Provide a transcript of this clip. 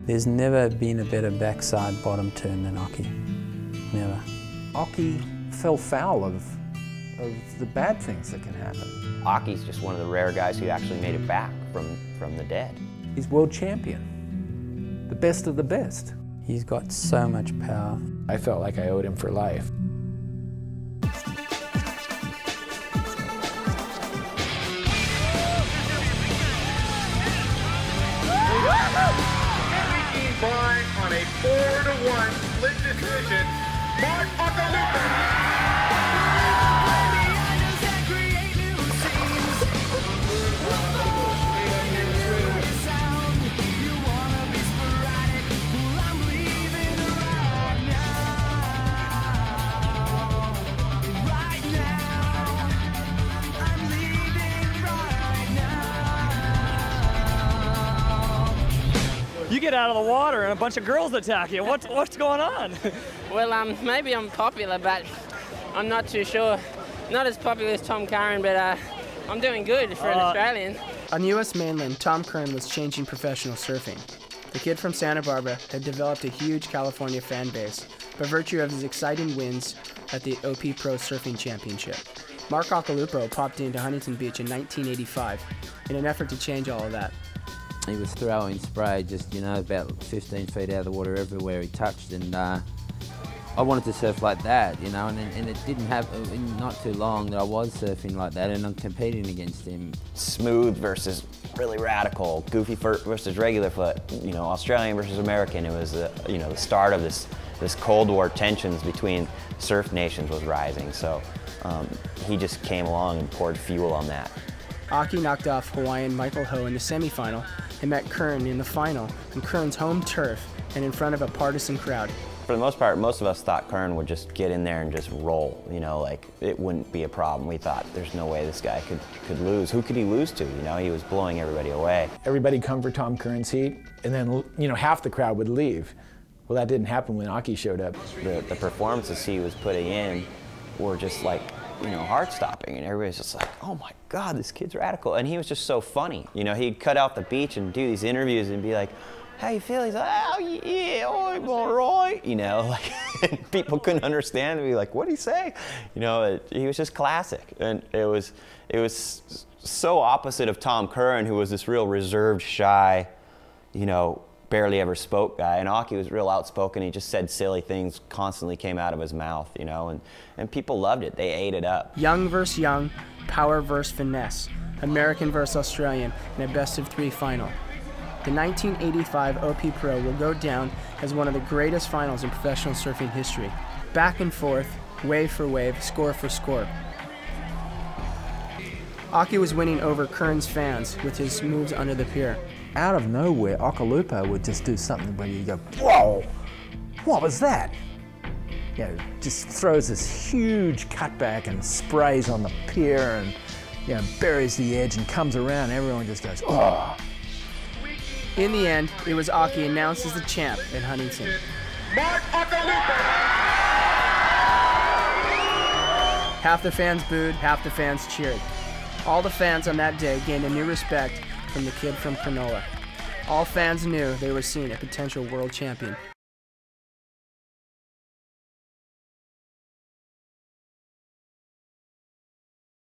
There's never been a better backside bottom turn than Occy. Never. Occy fell foul of the bad things that can happen. Occy's just one of the rare guys who actually made it back from the dead. He's world champion, the best of the best. He's got so much power. I felt like I owed him for life. On a 4-1 split decision, Mark Occhilupo. You get out of the water and a bunch of girls attack you. What's going on? Well, maybe I'm popular, but I'm not too sure. Not as popular as Tom Curran, but I'm doing good for an Australian. On the U.S. mainland, Tom Curran was changing professional surfing. The kid from Santa Barbara had developed a huge California fan base by virtue of his exciting wins at the OP Pro Surfing Championship. Mark Occhilupo popped into Huntington Beach in 1985 in an effort to change all of that. He was throwing spray just, about 15 feet out of the water everywhere he touched, and I wanted to surf like that, and it didn't happen, not too long that I was surfing like that, and I'm competing against him. Smooth versus really radical, goofy foot versus regular foot, Australian versus American. It was the start of this Cold War tensions between surf nations was rising, so he just came along and poured fuel on that. Occy knocked off Hawaiian Michael Ho in the semifinal and met Curran in the final on Curran's home turf and in front of a partisan crowd. For the most part, most of us thought Curran would just get in there and just roll, like it wouldn't be a problem. We thought there's no way this guy could lose. Who could he lose to? He was blowing everybody away. Everybody come for Tom Curran's heat, and then half the crowd would leave. Well, that didn't happen when Occy showed up. The performances he was putting in were just like, heart-stopping, and everybody's just like, oh my God, this kid's radical. And he was just so funny. He'd cut out the beach and do these interviews and be like, how you feel? He's like, oh yeah, I'm all right. And people couldn't understand and be like, what'd he say? He was just classic. And it was so opposite of Tom Curran, who was this real reserved, shy, barely ever spoke guy, and Occy was real outspoken. He just said silly things, constantly came out of his mouth, and people loved it. They ate it up. Young versus young, power versus finesse, American versus Australian in a best-of-3 final. The 1985 OP Pro will go down as one of the greatest finals in professional surfing history. Back and forth, wave for wave, score for score. Occy was winning over Curran's fans with his moves under the pier. Out of nowhere, Occhilupo would just do something where you go, whoa, what was that? Just throws this huge cutback and sprays on the pier and buries the edge and comes around and everyone just goes, oh. In the end, it was Occy announced as the champ in Huntington. Mark Occhilupo! Half the fans booed, half the fans cheered. All the fans on that day gained a new respect from the kid from Cronulla. All fans knew they were seeing a potential world champion.